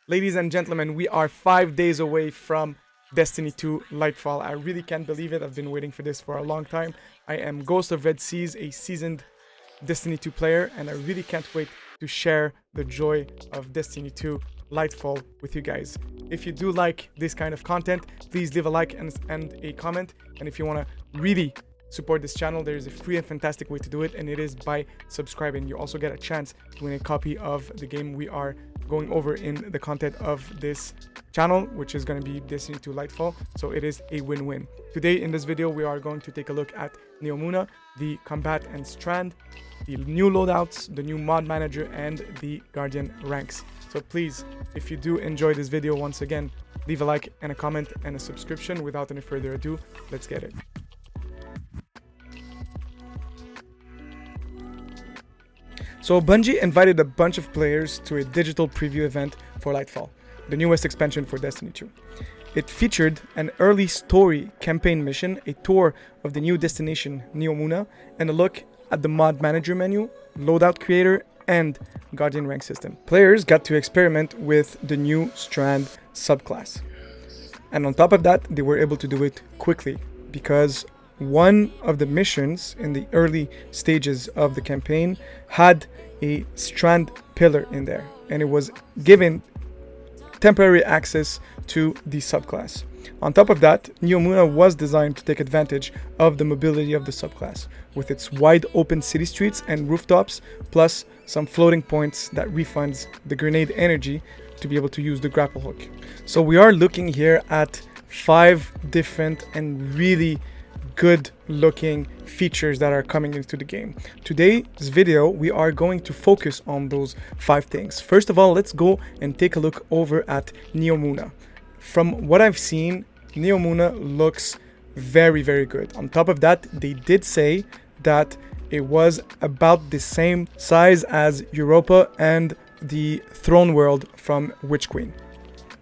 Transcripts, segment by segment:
Ladies and gentlemen, we are 5 days away from Destiny 2 Lightfall. I really can't believe it. I've been waiting for this for a long time. I am Ghost of Red Seas, a seasoned Destiny 2 player, and I really can't wait to share the joy of Destiny 2 Lightfall with you guys. If you do like this kind of content, please leave a like and a comment. And if you want to really support this channel, there is a free and fantastic way to do it, and it is by subscribing. You also get a chance to win a copy of the game we are going over in the content of this channel, which is going to be Destiny 2 Lightfall. So it is a win-win. Today in this video, we are going to take a look at Neomuna, the Combat and Strand, the new loadouts, the new mod manager, and the Guardian ranks. So please, if you do enjoy this video, once again, leave a like and a comment and a subscription. Without any further ado, let's get it. So Bungie invited a bunch of players to a digital preview event for Lightfall, the newest expansion for Destiny 2. It featured an early story campaign mission, a tour of the new destination Neomuna, and a look at the mod manager menu, loadout creator, and Guardian rank system. Players got to experiment with the new Strand subclass. And on top of that, they were able to do it quickly because one of the missions in the early stages of the campaign had a Strand pillar in there, and it was given temporary access to the subclass. On top of that, Neomuna was designed to take advantage of the mobility of the subclass, with its wide open city streets and rooftops, plus some floating points that refunds the grenade energy to be able to use the grapple hook. So we are looking here at 5 different and really good looking features that are coming into the game. Today's video, we are going to focus on those 5 things. First of all, let's go and take a look over at Neomuna. From what I've seen, Neomuna looks very, very good. On top of that, they did say that it was about the same size as Europa and the Throne World from Witch Queen.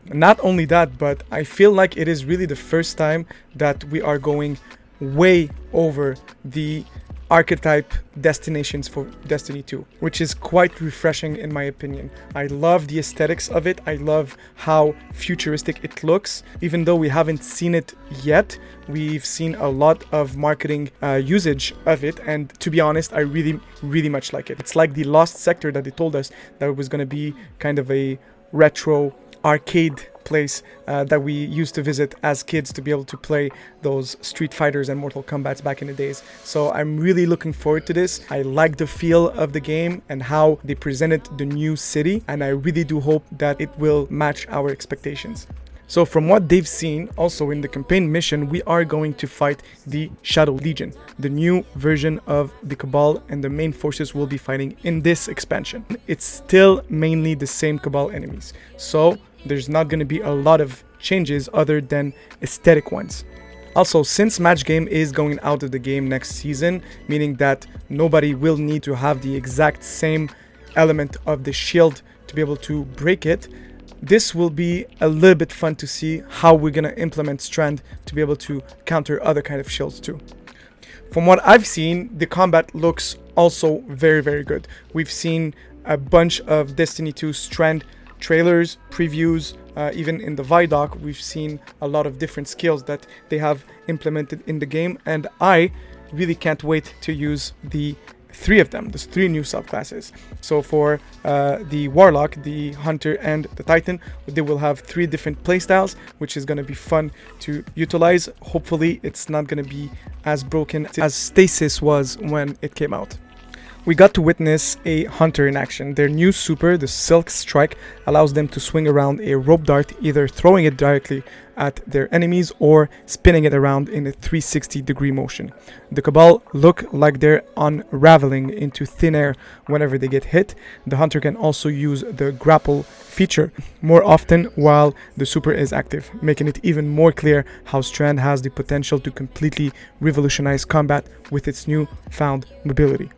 Not only that, but I feel like it is really the first time that we are going way over the archetype destinations for Destiny 2, which is quite refreshing in my opinion. I love the aesthetics of it. I love how futuristic it looks. Even though we haven't seen it yet, we've seen a lot of marketing usage of it, and to be honest, I really much like it. It's like the Lost Sector that they told us that it was going to be kind of a retro arcade place that we used to visit as kids to be able to play those Street Fighters and Mortal Kombats back in the days. So I'm really looking forward to this. I like the feel of the game and how they presented the new city, and I really do hope that it will match our expectations. So from what they've seen, also in the campaign mission, we are going to fight the Shadow Legion, the new version of the Cabal, and the main forces will be fighting in this expansion. It's still mainly the same Cabal enemies, so there's not going to be a lot of changes other than aesthetic ones. Also, since Match Game is going out of the game next season, meaning that nobody will need to have the exact same element of the shield to be able to break it, this will be a little bit fun to see how we're going to implement Strand to be able to counter other kind of shields too. From what I've seen, the combat looks also very, very good. We've seen a bunch of Destiny 2 Strand trailers, previews, even in the Vidoc, we've seen a lot of different skills that they have implemented in the game, and I really can't wait to use the 3 of them, there's 3 new subclasses. So for the Warlock, the Hunter, and the Titan, they will have 3 different playstyles, which is going to be fun to utilize. Hopefully it's not going to be as broken as Stasis was when it came out. We got to witness a Hunter in action. Their new super, the Silk Strike, allows them to swing around a rope dart, either throwing it directly at their enemies or spinning it around in a 360-degree motion. The Cabal look like they're unraveling into thin air whenever they get hit. The Hunter can also use the Grapple feature more often while the super is active, making it even more clear how Strand has the potential to completely revolutionize combat with its newfound mobility.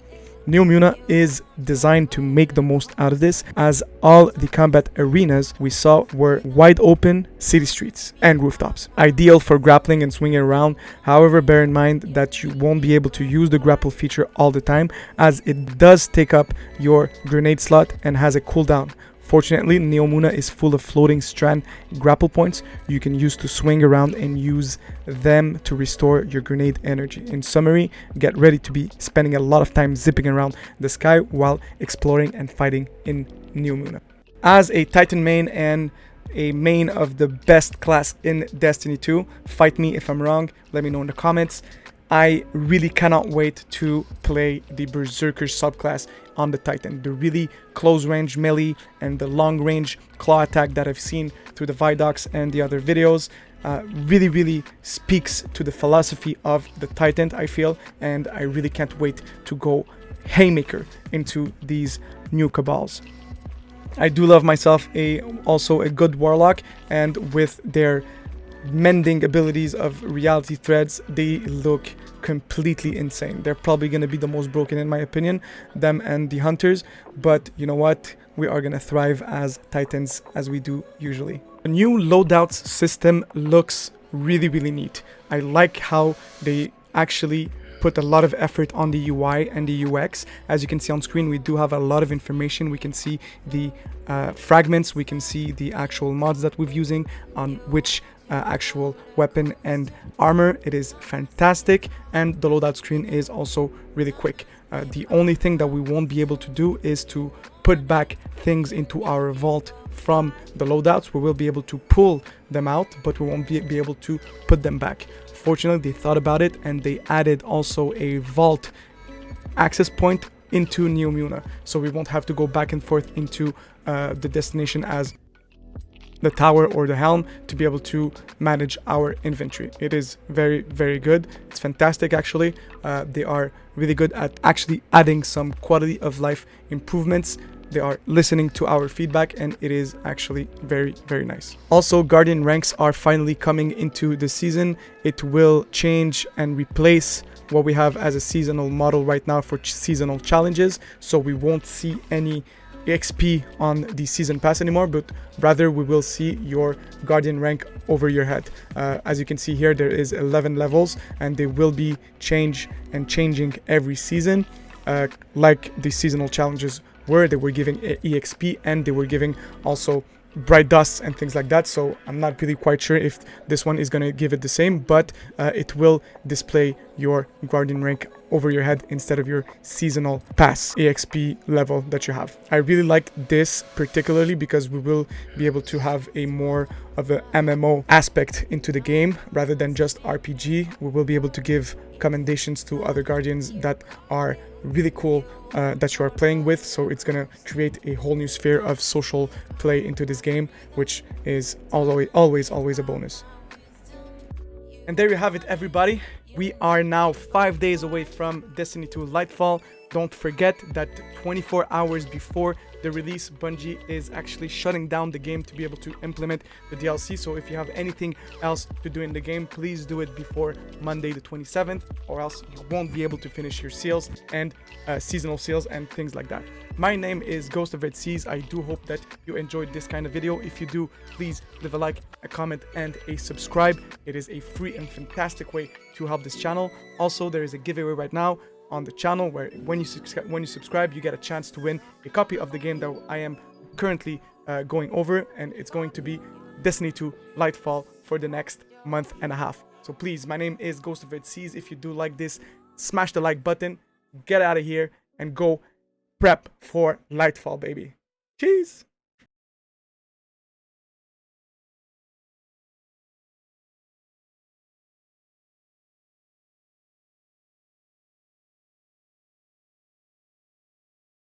Neomuna is designed to make the most out of this, as all the combat arenas we saw were wide open city streets and rooftops, ideal for grappling and swinging around. However, bear in mind that you won't be able to use the grapple feature all the time, as it does take up your grenade slot and has a cooldown Unfortunately, Neomuna is full of floating Strand grapple points you can use to swing around and use them to restore your grenade energy. In summary, get ready to be spending a lot of time zipping around the sky while exploring and fighting in Neomuna. As a Titan main and a main of the best class in Destiny 2, fight me if I'm wrong, let me know in the comments. I really cannot wait to play the Berserker subclass on the Titan. The really close range melee and the long range claw attack that I've seen through the Vidocs and the other videos really speaks to the philosophy of the Titan, I feel, and I really can't wait to go haymaker into these new Cabals. I do love myself also a good Warlock, and with their mending abilities of reality threads, they look completely insane. They're probably going to be the most broken in my opinion, them and the Hunters, but you know what? We are going to thrive as Titans as we do usually. The new Loadouts system looks really neat. I like how they actually put a lot of effort on the UI and the UX. As you can see on screen, we do have a lot of information. We can see the fragments, we can see the actual mods that we're using on which actual weapon and armor. It is fantastic, and the loadout screen is also really quick. The only thing that we won't be able to do is to put back things into our vault from the loadouts. We will be able to pull them out, but we won't be able to put them back. Fortunately, they thought about it and they added also a vault access point into Neomuna, so we won't have to go back and forth into the destination as the tower or the helm to be able to manage our inventory. It is very good. It's fantastic actually. They are really good at actually adding some quality of life improvements. They are listening to our feedback, and it is actually very nice. Also, Guardian ranks are finally coming into the season. It will change and replace what we have as a seasonal model right now for seasonal challenges, so we won't see any XP on the season pass anymore, but rather we will see your Guardian rank over your head. As you can see here, there is 11 levels, and they will be changing every season, like the seasonal challenges were. They were giving EXP, and they were giving also bright dusts and things like that, so I'm not really quite sure if this one is going to give it the same, but it will display your Guardian rank over your head instead of your seasonal pass EXP level that you have. I really like this particularly because we will be able to have a more of a MMO aspect into the game rather than just RPG. We will be able to give commendations to other Guardians that are really cool that you are playing with, so it's gonna create a whole new sphere of social play into this game, which is always a bonus. And there you have it, everybody. We are now 5 days away from Destiny 2 Lightfall. Don't forget that 24 hours before the release, Bungie is actually shutting down the game to be able to implement the DLC. So if you have anything else to do in the game, please do it before Monday the 27th, or else you won't be able to finish your seals and seasonal seals and things like that. My name is Ghost of Red Seas. I do hope that you enjoyed this kind of video. If you do, please leave a like, a comment, and a subscribe. It is a free and fantastic way to help this channel. Also, there is a giveaway right now on the channel where when you subscribe, you get a chance to win a copy of the game that I am currently going over, and it's going to be Destiny 2 Lightfall for the next month and a half. So please, my name is Ghost of Red Seas. If you do like this, smash the like button, get out of here, and go prep for Lightfall, baby. Cheers!